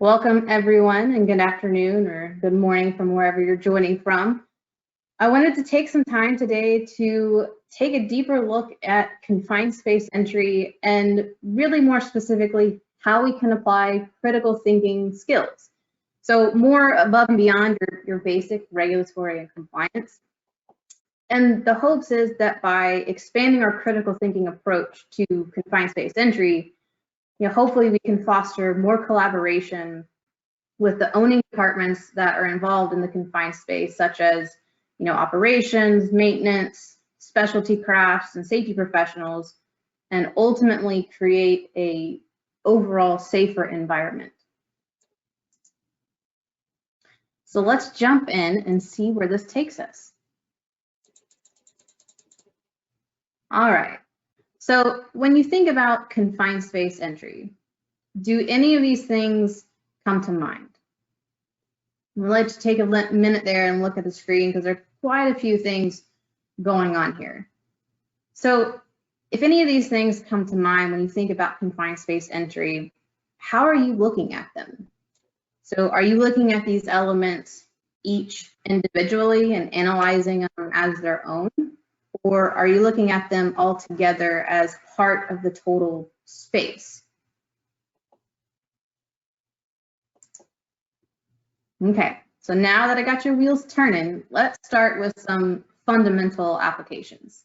Welcome everyone, and good afternoon or good morning from wherever you're joining from. I wanted to take some time today to take a deeper look at confined space entry and really more specifically how we can apply critical thinking skills. So more above and beyond your basic regulatory and compliance. And the hopes is that by expanding our critical thinking approach to confined space entry, hopefully we can foster more collaboration with the owning departments that are involved in the confined space, such as, operations, maintenance, specialty crafts, and safety professionals, and ultimately create a overall safer environment. So let's jump in and see where this takes us. All right. So when you think about confined space entry, do any of these things come to mind? I'd like to take a minute there and look at the screen because there are quite a few things going on here. So if any of these things come to mind when you think about confined space entry, how are you looking at them? So are you looking at these elements each individually and analyzing them as their own? Or are you looking at them all together as part of the total space? Okay, so now that I got your wheels turning, let's start with some fundamental applications.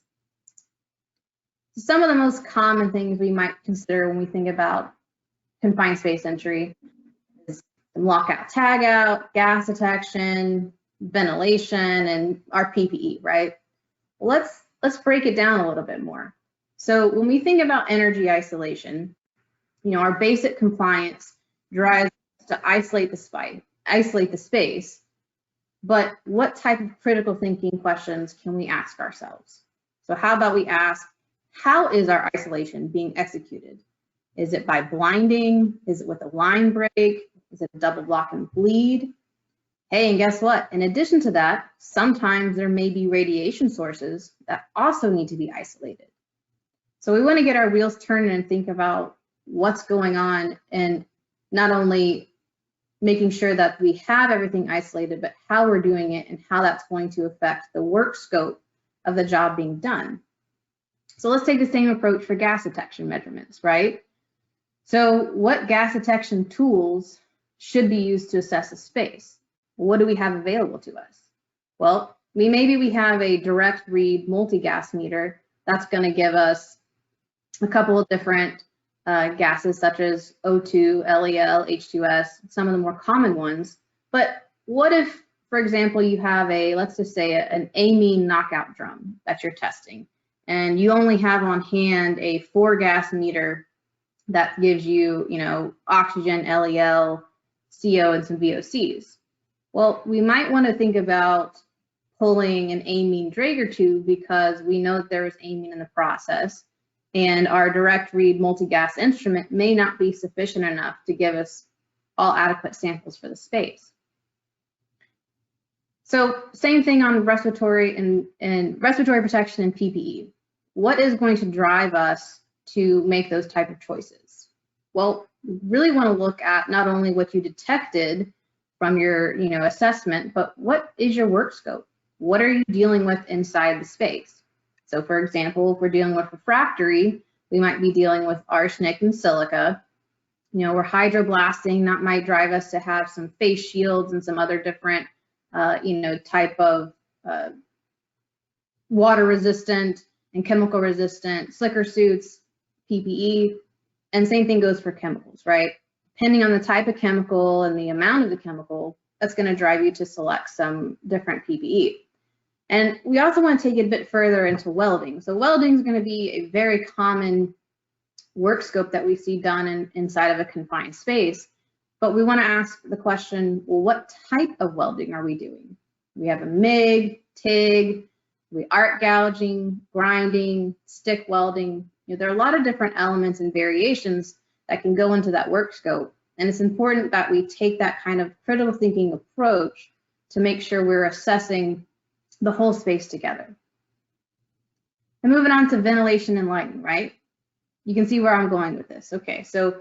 Some of the most common things we might consider when we think about confined space entry is lockout, tagout, gas detection, ventilation, and our PPE, right? Let's break it down a little bit more. So when we think about energy isolation, our basic compliance drives to isolate the space, but what type of critical thinking questions can we ask ourselves? So how about we ask, how is our isolation being executed? Is it by blinding? Is it with a line break? Is it a double block and bleed? Hey, and guess what? In addition to that, sometimes there may be radiation sources that also need to be isolated. So we want to get our wheels turning and think about what's going on and not only making sure that we have everything isolated, but how we're doing it and how that's going to affect the work scope of the job being done. So let's take the same approach for gas detection measurements, right? So what gas detection tools should be used to assess a space? What do we have available to us? Well, maybe we have a direct read multi-gas meter that's going to give us a couple of different gases such as O2, LEL, H2S, some of the more common ones. But what if, for example, you have let's just say an amine knockout drum that you're testing, and you only have on hand a 4-gas meter that gives you, oxygen, LEL, CO, and some VOCs. Well, we might want to think about pulling an amine Draeger tube because we know that there is amine in the process, and our direct read multi-gas instrument may not be sufficient enough to give us all adequate samples for the space. So same thing on respiratory and respiratory protection and PPE. What is going to drive us to make those type of choices? Well, we really want to look at not only what you detected from your assessment, but what is your work scope? What are you dealing with inside the space? So for example, if we're dealing with refractory, we might be dealing with arsenic and silica. We're hydroblasting, that might drive us to have some face shields and some other different, type of water resistant and chemical resistant slicker suits, PPE, and same thing goes for chemicals, right? Depending on the type of chemical and the amount of the chemical, that's going to drive you to select some different PPE. And we also want to take it a bit further into welding. So welding is going to be a very common work scope that we see done inside of a confined space. But we want to ask the question, well, what type of welding are we doing? We have a MIG, TIG, we arc gouging, grinding, stick welding. There are a lot of different elements and variations that can go into that work scope. And it's important that we take that kind of critical thinking approach to make sure we're assessing the whole space together. And moving on to ventilation and lighting, right? You can see where I'm going with this. Okay, so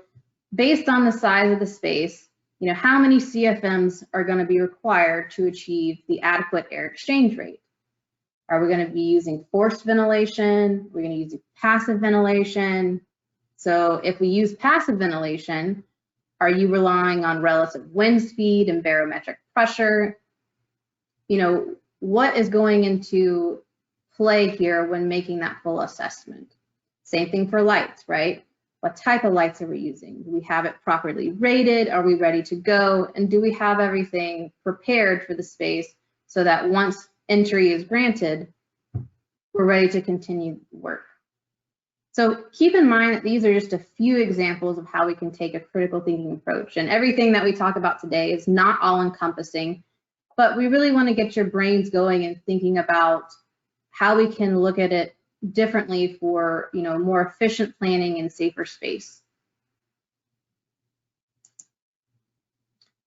based on the size of the space, You know, how many CFMs are going to be required to achieve the adequate air exchange rate? Are we going to be using forced ventilation? We're going to use passive ventilation. So if we use passive ventilation, are you relying on relative wind speed and barometric pressure? You know, what is going into play here when making that full assessment? Same thing for lights, right? What type of lights are we using? Do we have it properly rated? Are we ready to go? And do we have everything prepared for the space so that once entry is granted, we're ready to continue work? So keep in mind that these are just a few examples of how we can take a critical thinking approach. And everything that we talk about today is not all encompassing, but we really want to get your brains going and thinking about how we can look at it differently for, you know, more efficient planning and safer space.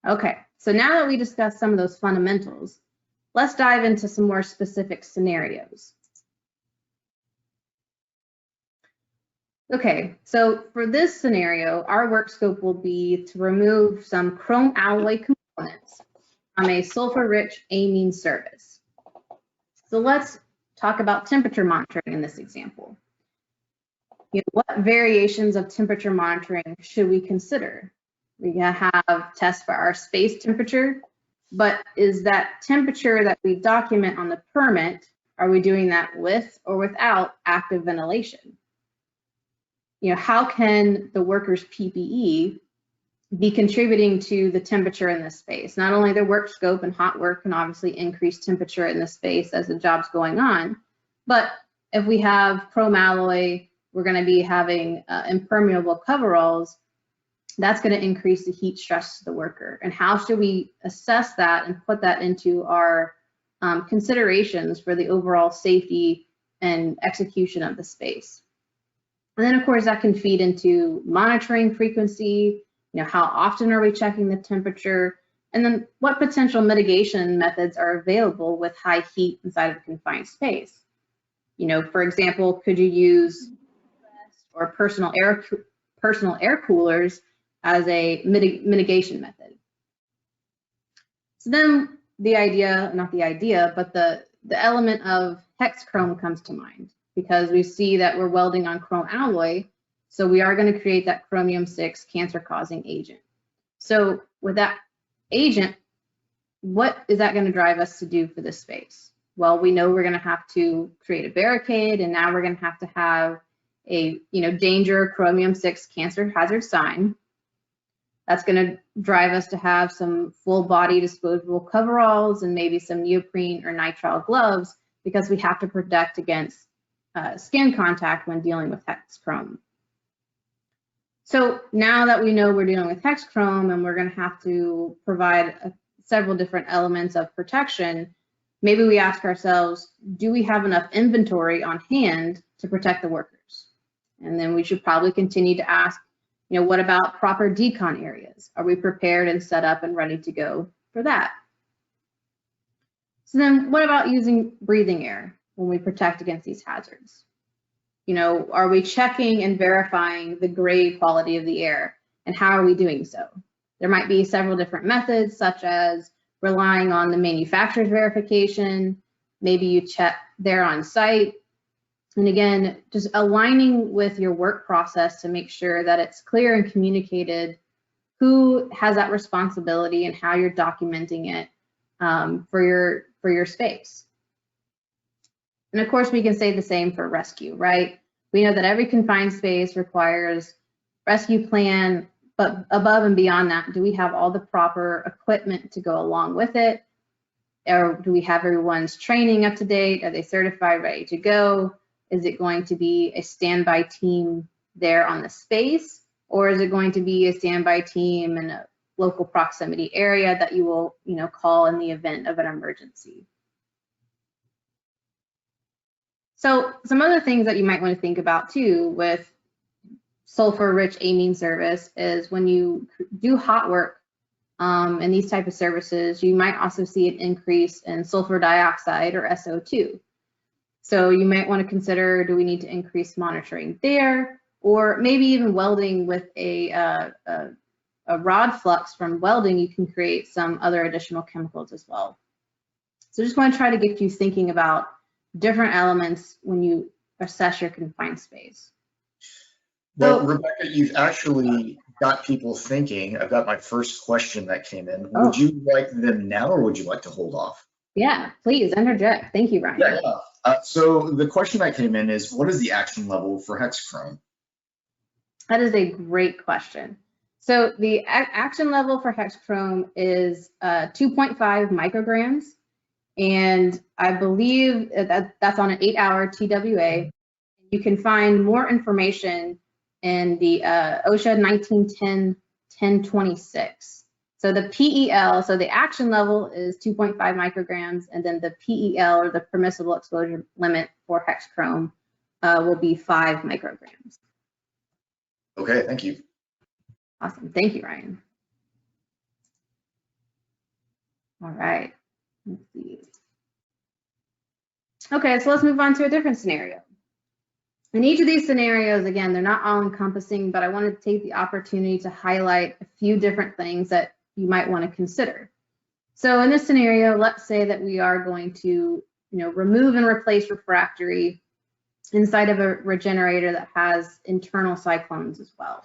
Okay, so now that we discussed some of those fundamentals, let's dive into some more specific scenarios. Okay, so for this scenario, our work scope will be to remove some chrome alloy components from a sulfur-rich amine service. So let's talk about temperature monitoring in this example. You know, what variations of temperature monitoring should we consider? We're going to have tests for our space temperature, but is that temperature that we document on the permit, are we doing that with or without active ventilation? You know, how can the worker's PPE be contributing to the temperature in this space? Not only their work scope, and hot work can obviously increase temperature in the space as the job's going on, but if we have chrome alloy, we're going to be having impermeable coveralls, that's going to increase the heat stress to the worker. And how should we assess that and put that into our considerations for the overall safety and execution of the space? And then of course that can feed into monitoring frequency, you know, how often are we checking the temperature, and then what potential mitigation methods are available with high heat inside of a confined space. You know, for example, could you use or personal air coolers as a mitigation method? So then the idea, not the idea, but the element of hex chrome comes to mind, because we see that we're welding on chrome alloy, so we are going to create that chromium-6 cancer-causing agent. So with that agent, what is that going to drive us to do for this space? Well, we know we're going to have to create a barricade, and now we're going to have a, you know, danger chromium-6 cancer hazard sign. That's going to drive us to have some full body disposable coveralls and maybe some neoprene or nitrile gloves, because we have to protect against skin contact when dealing with hex chrome. So now that we know we're dealing with hex chrome and we're going to have to provide several different elements of protection, maybe we ask ourselves, do we have enough inventory on hand to protect the workers? And then we should probably continue to ask, you know, what about proper decon areas? Are we prepared and set up and ready to go for that? So then what about using breathing air when we protect against these hazards? You know, are we checking and verifying the grade quality of the air, and how are we doing so? There might be several different methods, such as relying on the manufacturer's verification. Maybe you check there on site. And again, just aligning with your work process to make sure that it's clear and communicated who has that responsibility and how you're documenting it for your space. And of course, we can say the same for rescue, right? We know that every confined space requires rescue plan, but above and beyond that, do we have all the proper equipment to go along with it? Or do we have everyone's training up to date? Are they certified, ready to go? Is it going to be a standby team there on the space? Or is it going to be a standby team in a local proximity area that you will, you know, call in the event of an emergency? So some other things that you might want to think about too with sulfur-rich amine service is when you do hot work in these type of services, you might also see an increase in sulfur dioxide or SO2. So you might want to consider, do we need to increase monitoring there, or maybe even welding with a a rod flux from welding, you can create some other additional chemicals as well. So just want to try to get you thinking about different elements when you assess your confined space. Well, Rebecca, you've actually got people thinking. I've got my first question that came in. Would you like them now or would you like to hold off? Yeah, please interject. Thank you, Ryan. So the question that came in is, what is the action level for hexachrome? That is a great question. So the action level for hexachrome is 2.5 micrograms. And I believe that's on an 8-hour TWA. You can find more information in the OSHA 1910-1026. So the PEL, so the action level is 2.5 micrograms, and then the PEL, or the permissible exposure limit for hexachrome, will be 5 micrograms. Okay, thank you. Awesome, thank you, Ryan. All right, let's see. Okay, so let's move on to a different scenario. In each of these scenarios, again, they're not all encompassing, but I wanted to take the opportunity to highlight a few different things that you might want to consider. So in this scenario, let's say that we are going to, remove and replace refractory inside of a regenerator that has internal cyclones as well.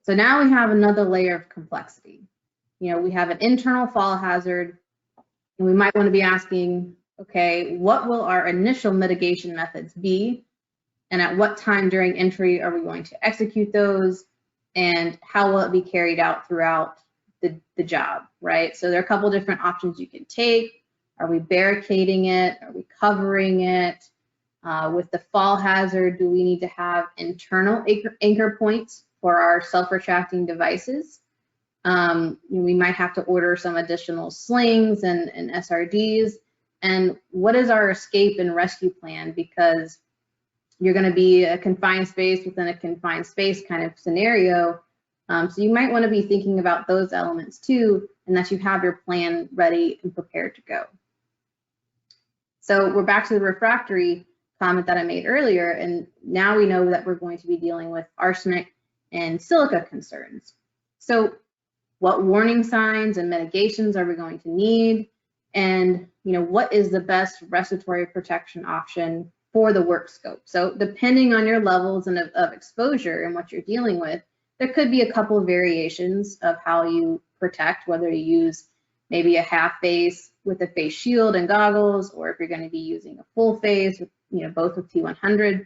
So now we have another layer of complexity. We have an internal fall hazard, and we might want to be asking, okay, what will our initial mitigation methods be? And at what time during entry are we going to execute those? And how will it be carried out throughout the job, right? So there are a couple different options you can take. Are we barricading it? Are we covering it? With the fall hazard, do we need to have internal anchor points for our self-retracting devices? We might have to order some additional slings and SRDs. And what is our escape and rescue plan? Because you're going to be a confined space within a confined space kind of scenario. So you might want to be thinking about those elements too, and that you have your plan ready and prepared to go. So we're back to the refractory comment that I made earlier, and now we know that we're going to be dealing with arsenic and silica concerns. So what warning signs and mitigations are we going to need? And what is the best respiratory protection option for the work scope? So depending on your levels of exposure and what you're dealing with, there could be a couple of variations of how you protect, whether you use maybe a half face with a face shield and goggles, or if you're going to be using a full face with, both with T100.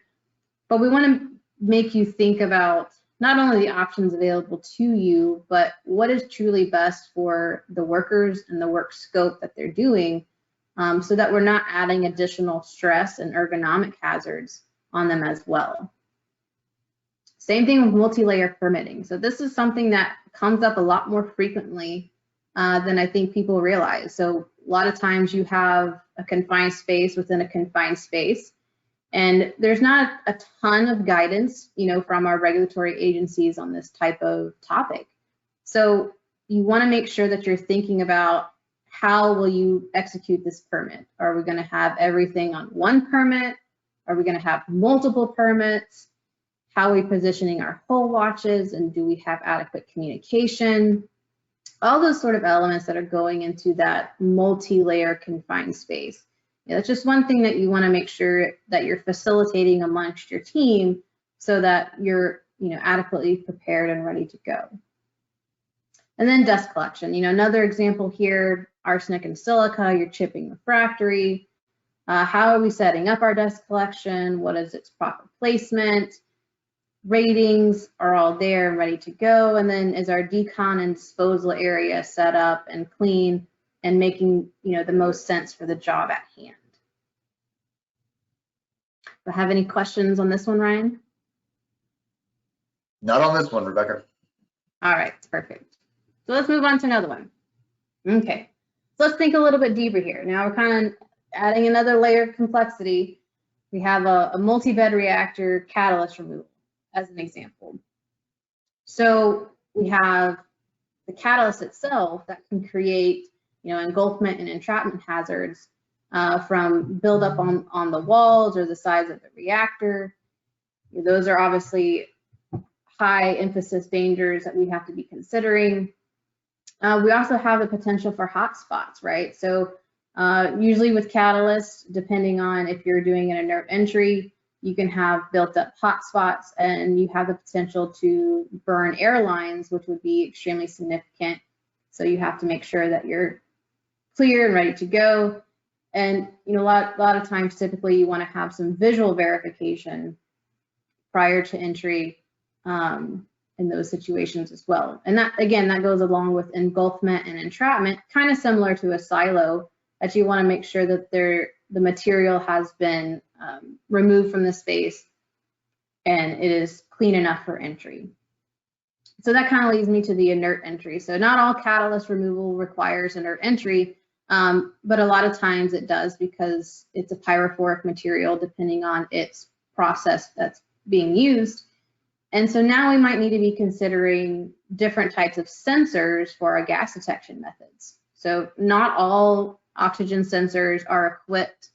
But we want to make you think about not only the options available to you, but what is truly best for the workers and the work scope that they're doing, so that we're not adding additional stress and ergonomic hazards on them as well. Same thing with multi-layer permitting. So this is something that comes up a lot more frequently than I think people realize. So a lot of times you have a confined space within a confined space, and there's not a ton of guidance, from our regulatory agencies on this type of topic. So you want to make sure that you're thinking about how will you execute this permit? Are we going to have everything on one permit? Are we going to have multiple permits? How are we positioning our hull watches, and do we have adequate communication? All those sort of elements that are going into that multi-layer confined space. That's just one thing that you want to make sure that you're facilitating amongst your team so that you're adequately prepared and ready to go. And then dust collection. Another example here, arsenic and silica, you're chipping refractory. How are we setting up our dust collection? What is its proper placement? Ratings are all there and ready to go. And then is our decon and disposal area set up and clean and making the most sense for the job at hand? Do I have any questions on this one, Ryan? Not on this one, Rebecca. All right, perfect. So let's move on to another one. Okay, so let's think a little bit deeper here. Now we're kind of adding another layer of complexity. We have a multi-bed reactor catalyst removal as an example. So we have the catalyst itself that can create, engulfment and entrapment hazards from buildup on the walls or the sides of the reactor. Those are obviously high emphasis dangers that we have to be considering. We also have the potential for hot spots, right? So usually with catalysts, depending on if you're doing an inert entry, you can have built up hot spots and you have the potential to burn air lines, which would be extremely significant. So you have to make sure that you're clear and ready to go. And a lot of times, typically, you want to have some visual verification prior to entry in those situations as well. And that, again, that goes along with engulfment and entrapment, kind of similar to a silo, that you want to make sure that the material has been removed from the space and it is clean enough for entry. So that kind of leads me to the inert entry. So not all catalyst removal requires inert entry, but a lot of times it does because it's a pyrophoric material depending on its process that's being used. And so now we might need to be considering different types of sensors for our gas detection methods. So not all oxygen sensors are equipped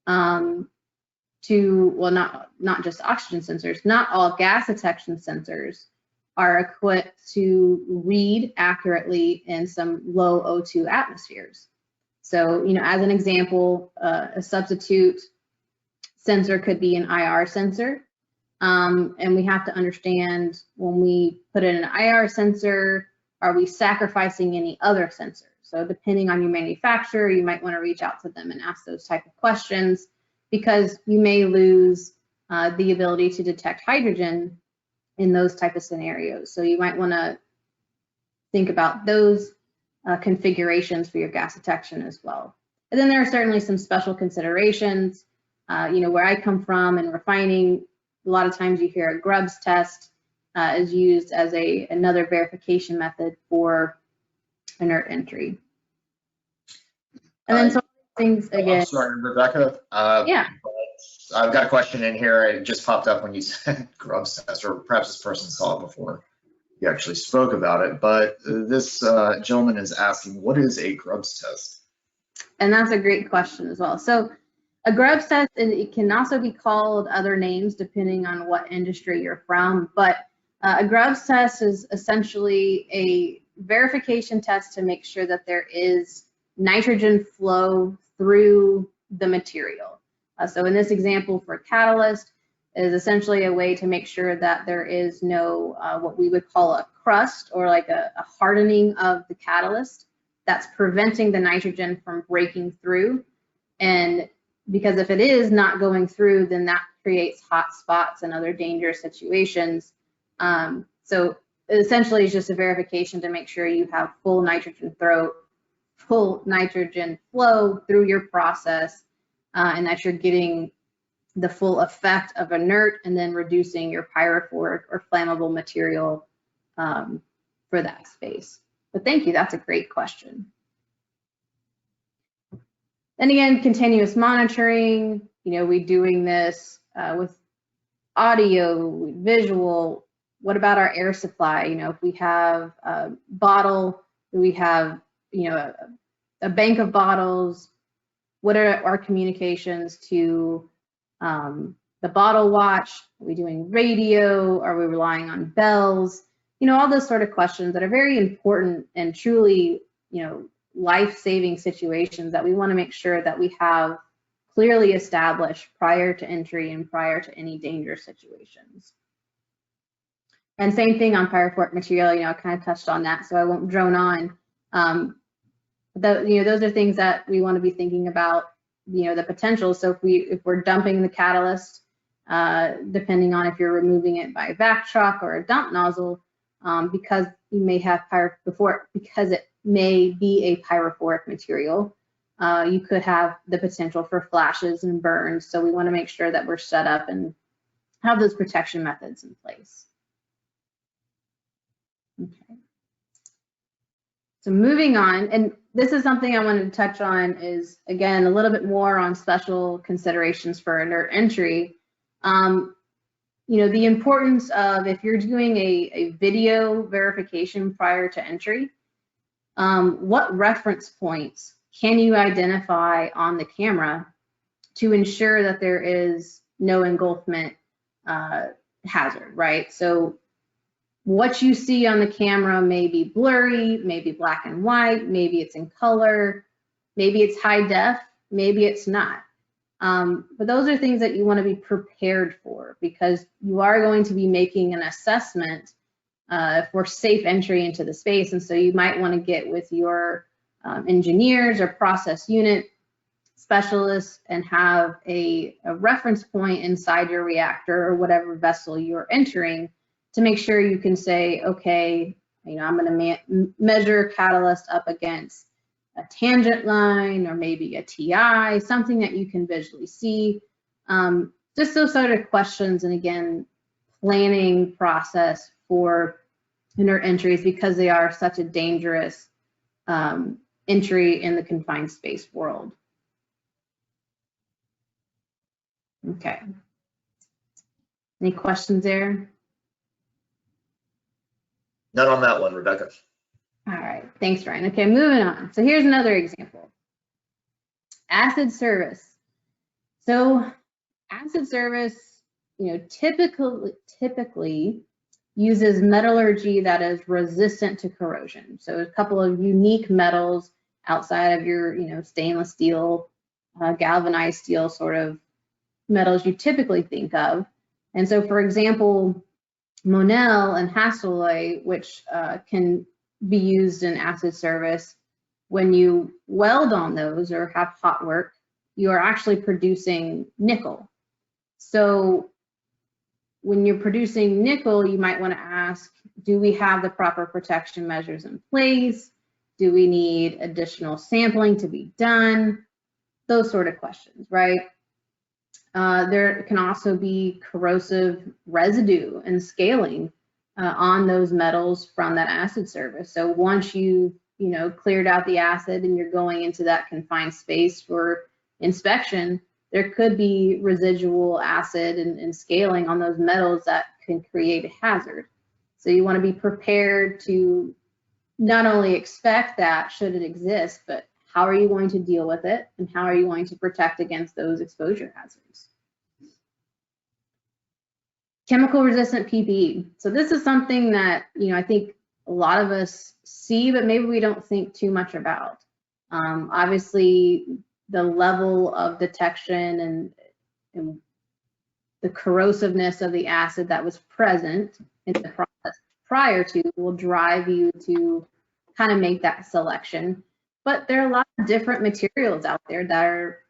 not just oxygen sensors, not all gas detection sensors are equipped to read accurately in some low O2 atmospheres. So, as an example, a substitute sensor could be an IR sensor. And we have to understand when we put in an IR sensor, are we sacrificing any other sensors? So depending on your manufacturer, you might want to reach out to them and ask those type of questions because you may lose the ability to detect hydrogen in those type of scenarios. So you might want to think about those configurations for your gas detection as well. And then there are certainly some special considerations. Where I come from in refining, a lot of times you hear a Grubbs test is used as another verification method for inert entry. And then some things again. I'm sorry, Rebecca. Yeah. I've got a question in here. It just popped up when you said Grubbs test, or perhaps this person saw it before you actually spoke about it. But this gentleman is asking, what is a Grubbs test? And that's a great question as well. So a Grubbs test, and it can also be called other names depending on what industry you're from, but a Grubbs test is essentially a verification test to make sure that there is nitrogen flow through the material. So in this example for catalyst is essentially a way to make sure that there is no what we would call a crust or like a hardening of the catalyst that's preventing the nitrogen from breaking through. And because if it is not going through, then that creates hot spots and other dangerous situations. So essentially it's just a verification to make sure you have full nitrogen flow through your process and that you're getting the full effect of inert and then reducing your pyrophoric or flammable material for that space. But thank you, that's a great question. And again, continuous monitoring, we're doing this with audio, visual. What about our air supply? If we have a bottle, we have, a bank of bottles, what are our communications to the bottle watch? Are we doing radio? Are we relying on bells? All those sort of questions that are very important and truly, life-saving situations that we want to make sure that we have clearly established prior to entry and prior to any dangerous situations. And same thing on pyrophoric material, I kind of touched on that, so I won't drone on. Those are things that we want to be thinking about, the potential. So if we're dumping the catalyst, depending on if you're removing it by a vac truck or a dump nozzle, because you may have because it may be a pyrophoric material, you could have the potential for flashes and burns. So we want to make sure that we're set up and have those protection methods in place. Okay. So moving on, and this is something I wanted to touch on is, again, a little bit more on special considerations for inert entry. The importance of if you're doing a video verification prior to entry, what reference points can you identify on the camera to ensure that there is no engulfment hazard, right? So what you see on the camera may be blurry, maybe black and white, maybe it's in color, maybe it's high def, maybe it's not. But those are things that you want to be prepared for, because you are going to be making an assessment for safe entry into the space. And so you might want to get with your engineers or process unit specialists and have a reference point inside your reactor or whatever vessel you're entering to make sure you can say, okay, I'm going to measure catalyst up against a tangent line or maybe a TI, something that you can visually see. Just those sort of questions, and again, planning process for inert entries, because they are such a dangerous entry in the confined space world. Okay. Any questions there? None on that one, Rebecca. All right, thanks, Ryan. Okay, moving on. So here's another example. Acid service. So acid service, typically uses metallurgy that is resistant to corrosion. So a couple of unique metals outside of your, stainless steel, galvanized steel sort of metals you typically think of. And so, for example, Monel and Hastelloy, which can be used in acid service, when you weld on those or have hot work, you are actually producing nickel. So when you're producing nickel, you might want to ask, do we have the proper protection measures in place? Do we need additional sampling to be done? Those sort of questions, right? There can also be corrosive residue and scaling on those metals from that acid service. So once you cleared out the acid and you're going into that confined space for inspection, there could be residual acid and scaling on those metals that can create a hazard. So you want to be prepared to not only expect that should it exist, but how are you going to deal with it, and how are you going to protect against those exposure hazards? Chemical resistant PPE. So this is something that, I think a lot of us see, but maybe we don't think too much about. Obviously, the level of detection and the corrosiveness of the acid that was present in the process prior to will drive you to kind of make that selection. But there are a lot of different materials out there that are,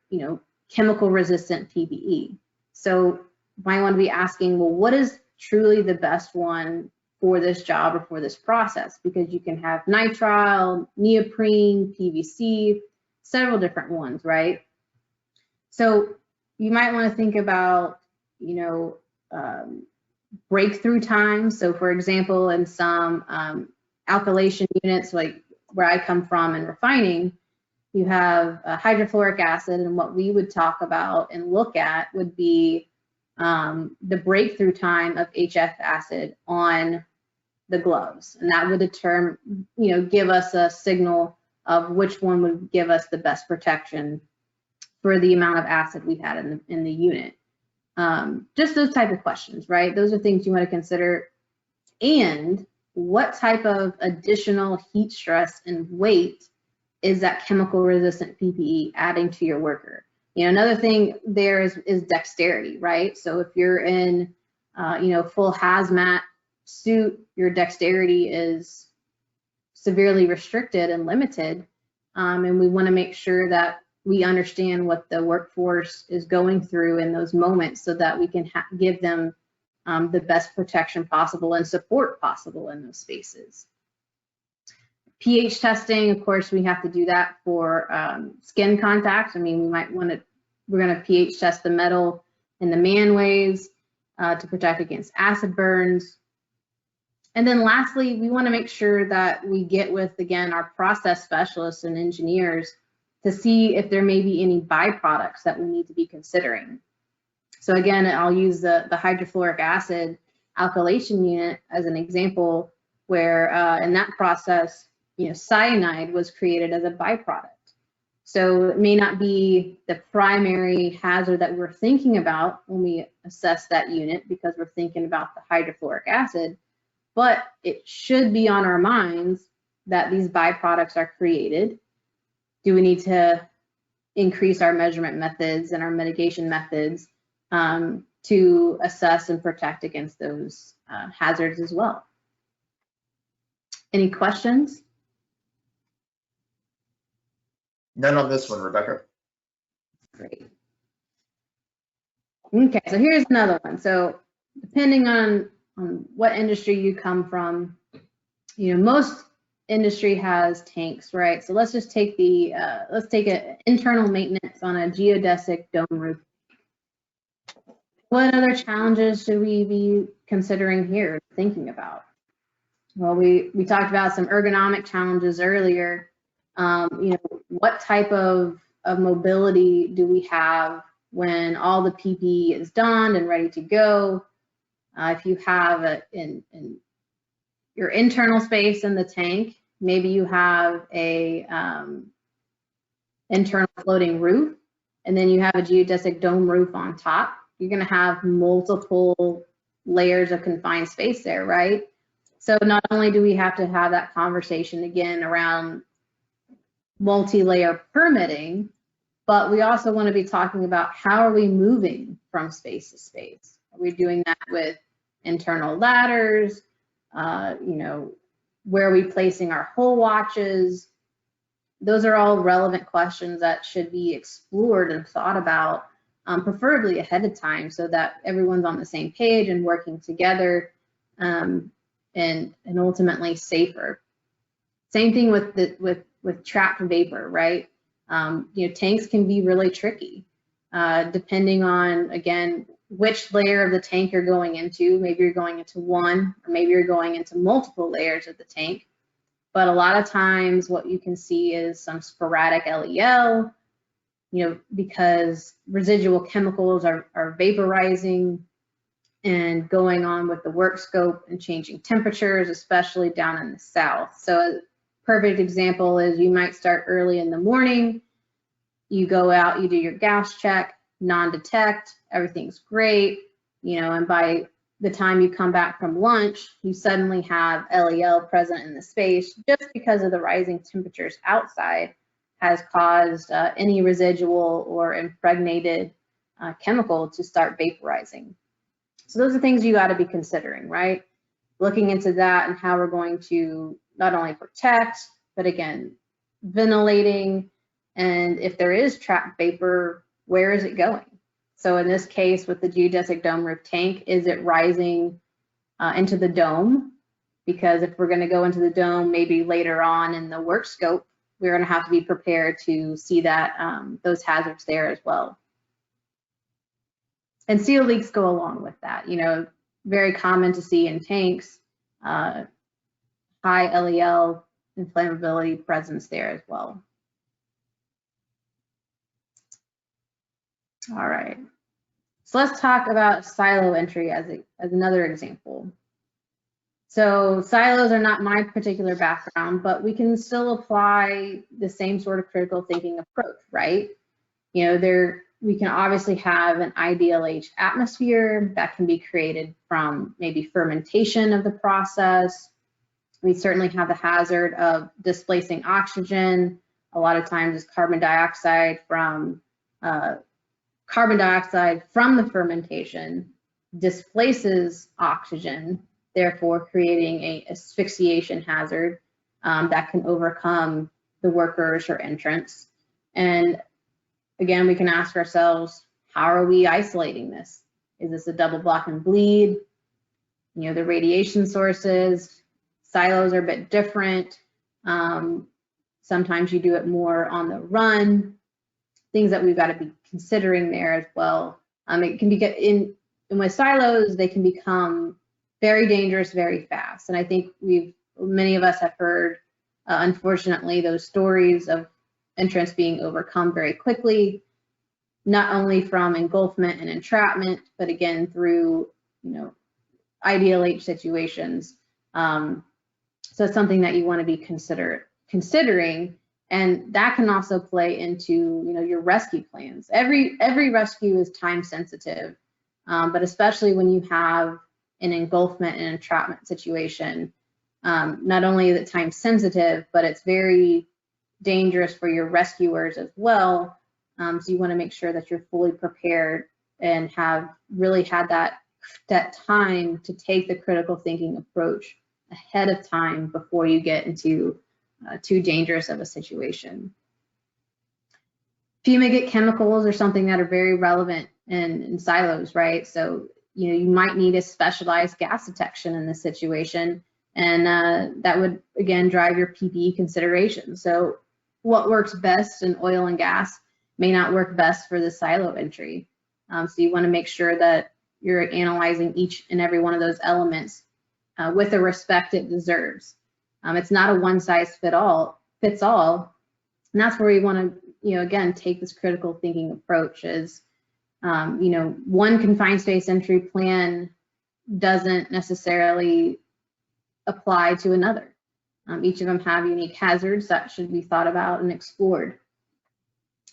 chemical resistant PPE. So you might want to be asking, well, what is truly the best one for this job or for this process? Because you can have nitrile, neoprene, PVC, several different ones, right? So you might want to think about, breakthrough time. So for example, in some alkylation units, like where I come from in refining, you have hydrofluoric acid, and what we would talk about and look at would be the breakthrough time of HF acid on the gloves, and that would determine, give us a signal of which one would give us the best protection for the amount of acid we had in the unit. Just those type of questions, right? Those are things you want to consider. And what type of additional heat stress and weight is that chemical resistant PPE adding to your worker? Another thing there is dexterity, right? So if you're in, full hazmat suit, your dexterity is severely restricted and limited. And we want to make sure that we understand what the workforce is going through in those moments so that we can give them the best protection possible and support possible in those spaces. pH testing, of course, we have to do that for skin contact. I mean, we're going to pH test the metal in the manways to protect against acid burns. And then lastly, we want to make sure that we get with, again, our process specialists and engineers to see if there may be any byproducts that we need to be considering. So again, I'll use the hydrofluoric acid alkylation unit as an example, where in that process, cyanide was created as a byproduct. So it may not be the primary hazard that we're thinking about when we assess that unit, because we're thinking about the hydrofluoric acid, but it should be on our minds that these byproducts are created. Do we need to increase our measurement methods and our mitigation methods to assess and protect against those hazards as well? Any questions? None on this one, Rebecca. Great. Okay, so here's another one. So depending on what industry you come from, most industry has tanks, right? So let's just take let's take an internal maintenance on a geodesic dome roof. What other challenges should we be considering here, thinking about? Well, we talked about some ergonomic challenges earlier. What type of mobility do we have when all the PPE is done and ready to go? If you have in your internal space in the tank, maybe you have a internal floating roof, and then you have a geodesic dome roof on top. You're going to have multiple layers of confined space there, right? So not only do we have to have that conversation again around multi-layer permitting, but we also want to be talking about how are we moving from space to space? Are we doing that with internal ladders? Where are we placing our hull watches? Those are all relevant questions that should be explored and thought about, preferably ahead of time, so that everyone's on the same page and working together, and ultimately safer. Same thing with trapped vapor, right? Tanks can be really tricky, depending on, again, which layer of the tank you're going into. Maybe you're going into one, or maybe you're going into multiple layers of the tank. But a lot of times what you can see is some sporadic LEL, because residual chemicals are vaporizing and going on with the work scope and changing temperatures, especially down in the south. So a perfect example is you might start early in the morning, you go out, you do your gas check, non-detect, everything's great, and by the time you come back from lunch, you suddenly have LEL present in the space just because of the rising temperatures outside has caused any residual or impregnated chemical to start vaporizing. So those are things you got to be considering, right? Looking into that and how we're going to not only protect, but again, ventilating, and if there is trapped vapor, where is it going? So in this case, with the geodesic dome roof tank, is it rising into the dome? Because if we're going to go into the dome, maybe later on in the work scope, we're going to have to be prepared to see that those hazards there as well. And seal leaks go along with that. Very common to see in tanks, high LEL inflammability presence there as well. All right, so let's talk about silo entry as another example. So silos are not my particular background, but we can still apply the same sort of critical thinking approach, right? We can obviously have an IDLH atmosphere that can be created from maybe fermentation of the process. We certainly have the hazard of displacing oxygen. A lot of times it's carbon dioxide from the fermentation displaces oxygen, therefore creating an asphyxiation hazard that can overcome the workers or entrants. And again, we can ask ourselves, how are we isolating this? Is this a double block and bleed? The radiation sources, silos are a bit different. Sometimes you do it more on the run. Things that we've got to be considering there as well. It can be with silos, they can become very dangerous very fast. And I think many of us have heard, unfortunately, those stories of entrants being overcome very quickly, not only from engulfment and entrapment, but again through IDLH situations. So it's something that you want to be considering, and that can also play into your rescue plans. Every rescue is time sensitive, but especially when you have an engulfment and entrapment situation. Not only is it time sensitive, but it's very dangerous for your rescuers as well. So you want to make sure that you're fully prepared and have really had that time to take the critical thinking approach ahead of time before you get into too dangerous of a situation. Fumigate chemicals are something that are very relevant in silos, right? So, you might need a specialized gas detection in this situation, and that would, again, drive your PPE consideration. So what works best in oil and gas may not work best for the silo entry. So you want to make sure that you're analyzing each and every one of those elements with the respect it deserves. It's not a one size fits all, and that's where we want to, again, take this critical thinking approach. Is one confined space entry plan doesn't necessarily apply to another. Each of them have unique hazards that should be thought about and explored.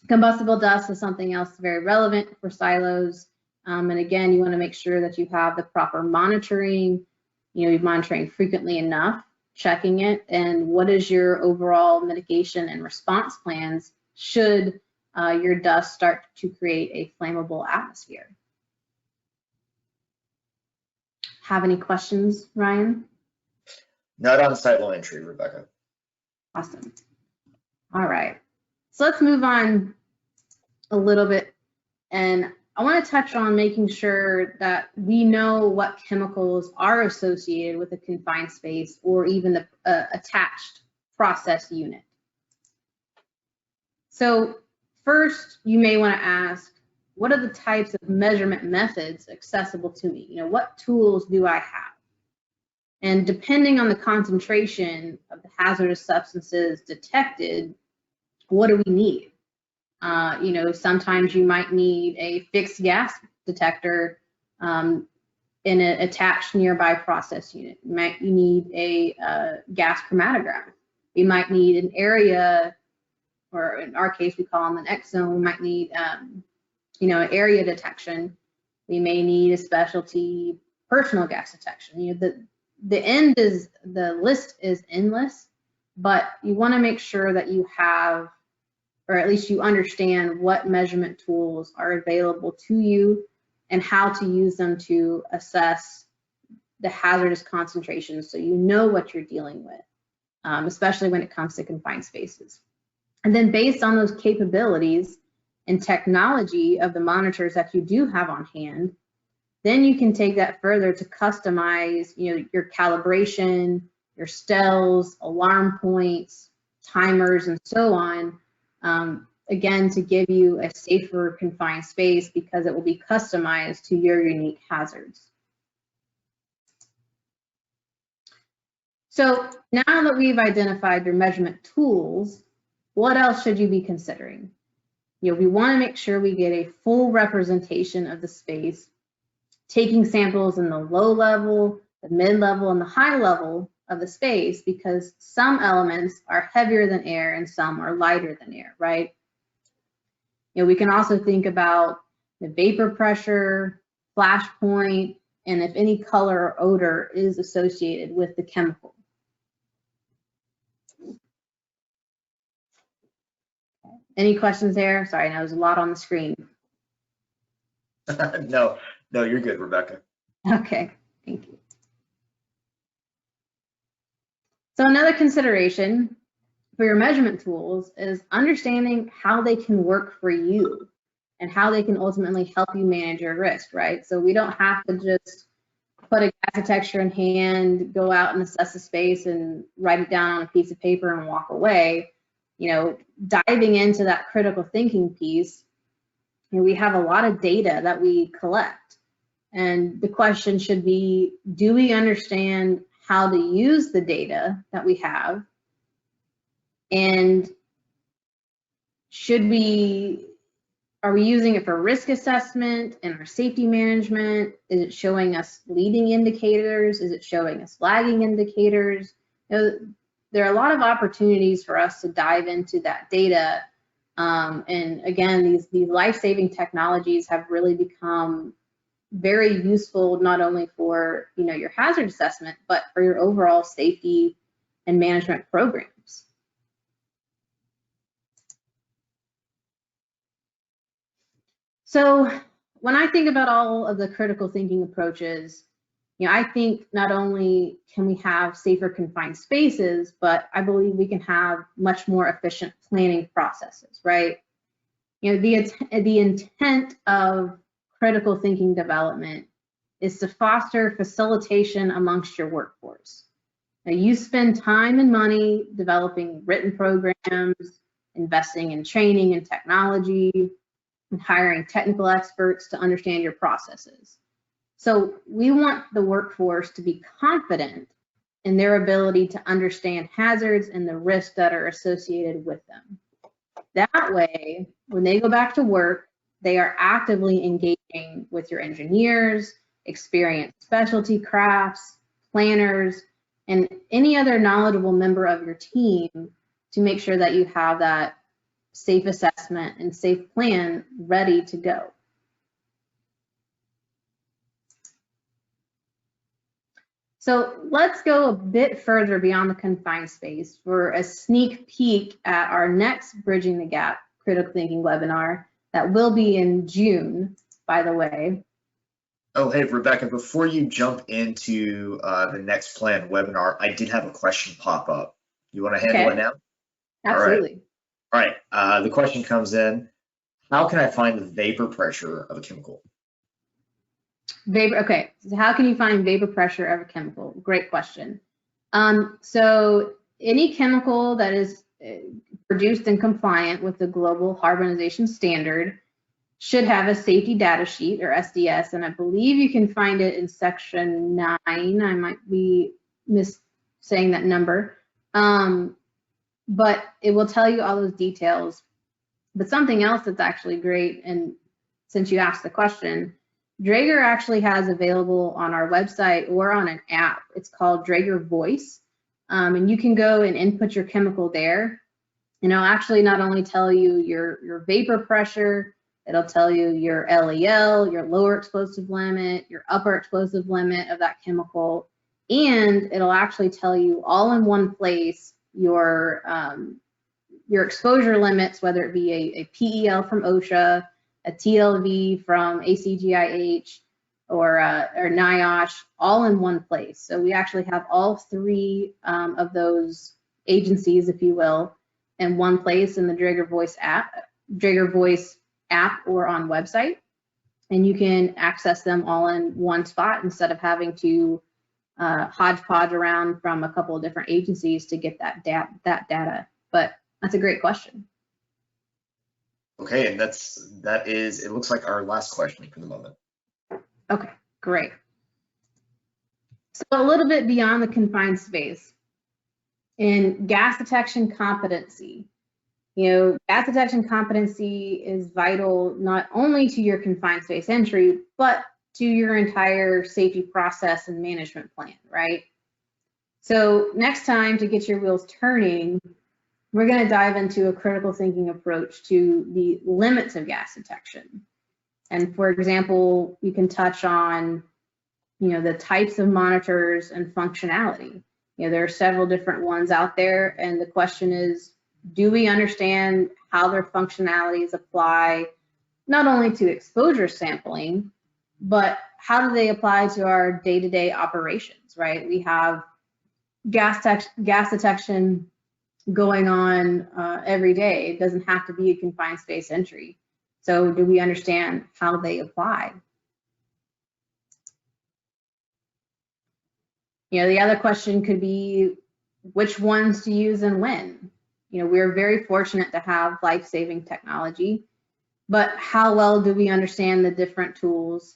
Combustible dust is something else very relevant for silos. And again, you want to make sure that you have the proper monitoring, you're monitoring frequently enough, checking it, and what is your overall mitigation and response plans should your dust start to create a flammable atmosphere. Have any questions, Ryan? Not on silo entry, Rebecca. Awesome. All right. So let's move on a little bit, and I want to touch on making sure that we know what chemicals are associated with a confined space or even the attached process unit. So first, you may want to ask, what are the types of measurement methods accessible to me? What tools do I have? And depending on the concentration of the hazardous substances detected, what do we need? Sometimes you might need a fixed gas detector in an attached nearby process unit. You need a gas chromatograph. You might need an area, or in our case, we call them an X zone. We might need, an area detection. We may need a specialty personal gas detection. The list is endless, but you want to make sure that you have, or at least you understand what measurement tools are available to you and how to use them to assess the hazardous concentrations, so you know what you're dealing with, especially when it comes to confined spaces. And then based on those capabilities and technology of the monitors that you do have on hand, then you can take that further to customize, your calibration, your stels, alarm points, timers, and so on. Again, to give you a safer confined space, because it will be customized to your unique hazards. So now that we've identified your measurement tools, what else should you be considering? We want to make sure we get a full representation of the space, taking samples in the low level, the mid level, and the high level of the space, because some elements are heavier than air and some are lighter than air, right? We can also think about the vapor pressure, flash point, and if any color or odor is associated with the chemical. Any questions there? Sorry, I know there's a lot on the screen. No, you're good, Rebecca. Okay, thank you. So another consideration for your measurement tools is understanding how they can work for you and how they can ultimately help you manage your risk, right? So we don't have to just put a gas detector in hand, go out and assess the space and write it down on a piece of paper and walk away. Diving into that critical thinking piece, we have a lot of data that we collect. And the question should be, do we understand how to use the data that we have? And are we using it for risk assessment and our safety management? Is it showing us leading indicators? Is it showing us lagging indicators? There are a lot of opportunities for us to dive into that data. And again, these life-saving technologies have really become very useful not only for your hazard assessment, but for your overall safety and management programs. So when I think about all of the critical thinking approaches, I think not only can we have safer confined spaces, but I believe we can have much more efficient planning processes, right? The intent of critical thinking development is to foster facilitation amongst your workforce. Now, you spend time and money developing written programs, investing in training and technology, and hiring technical experts to understand your processes. So we want the workforce to be confident in their ability to understand hazards and the risks that are associated with them. That way, when they go back to work, they are actively engaging with your engineers, experienced specialty crafts, planners, and any other knowledgeable member of your team to make sure that you have that safe assessment and safe plan ready to go. So let's go a bit further beyond the confined space for a sneak peek at our next Bridging the Gap Critical Thinking webinar that will be in June, by the way. Oh, hey, Rebecca, before you jump into the next planned webinar, I did have a question pop up. You want to handle it now? Absolutely. All right. The question comes in, how can I find the vapor pressure of a chemical? Okay, so how can you find vapor pressure of a chemical? Great question. So any chemical that is produced and compliant with the global harmonization standard should have a safety data sheet, or SDS, and I believe you can find it in section 9. I might be saying that number, but it will tell you all those details. But something else that's actually great, and since you asked the question, Draeger actually has available on our website or on an app. It's called Draeger Voice, and you can go and input your chemical there, and it'll actually not only tell you your vapor pressure, it'll tell you your LEL, your lower explosive limit, your upper explosive limit of that chemical, and it'll actually tell you all in one place your exposure limits, whether it be a PEL from OSHA, a TLV from ACGIH, or NIOSH, all in one place. So we actually have all 3 of those agencies, if you will, in one place in the Draeger Voice app or on website, and you can access them all in one spot instead of having to hodgepodge around from a couple of different agencies to get that data. But that's a great question. Okay, and that is, it looks like our last question for the moment. Okay, great. So a little bit beyond the confined space, in gas detection competency, gas detection competency is vital not only to your confined space entry, but to your entire safety process and management plan, right? So next time, to get your wheels turning, we're going to dive into a critical thinking approach to the limits of gas detection. And for example, you can touch on, the types of monitors and functionality. There are several different ones out there, and the question is, do we understand how their functionalities apply not only to exposure sampling, but how do they apply to our day-to-day operations, right? We have gas detection going on every day. It doesn't have to be a confined space entry. So do we understand how they apply? The other question could be which ones to use and when. We're very fortunate to have life-saving technology, but how well do we understand the different tools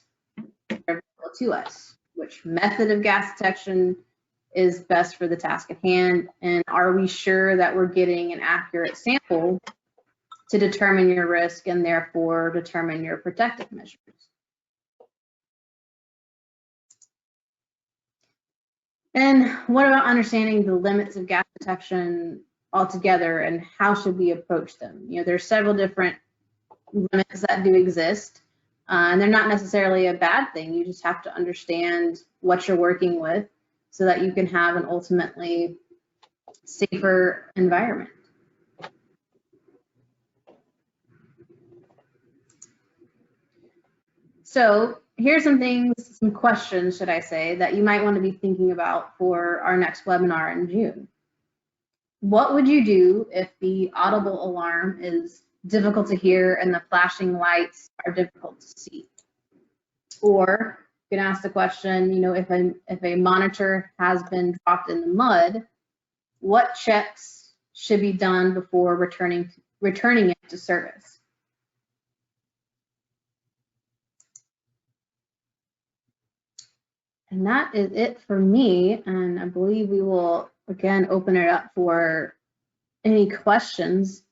that are available to us? Which method of gas detection is best for the task at hand, and are we sure that we're getting an accurate sample to determine your risk and therefore determine your protective measures? And what about understanding the limits of gas detection altogether, and how should we approach them? There are several different limits that do exist. And they're not necessarily a bad thing. You just have to understand what you're working with so that you can have an ultimately safer environment. So here's some things, some questions, should I say, that you might want to be thinking about for our next webinar in June. What would you do if the audible alarm is difficult to hear and the flashing lights are difficult to see? Or you can ask the question, you know, if a monitor has been dropped in the mud, what checks should be done before returning it to service? And that is it for me. And I believe we will again open it up for any questions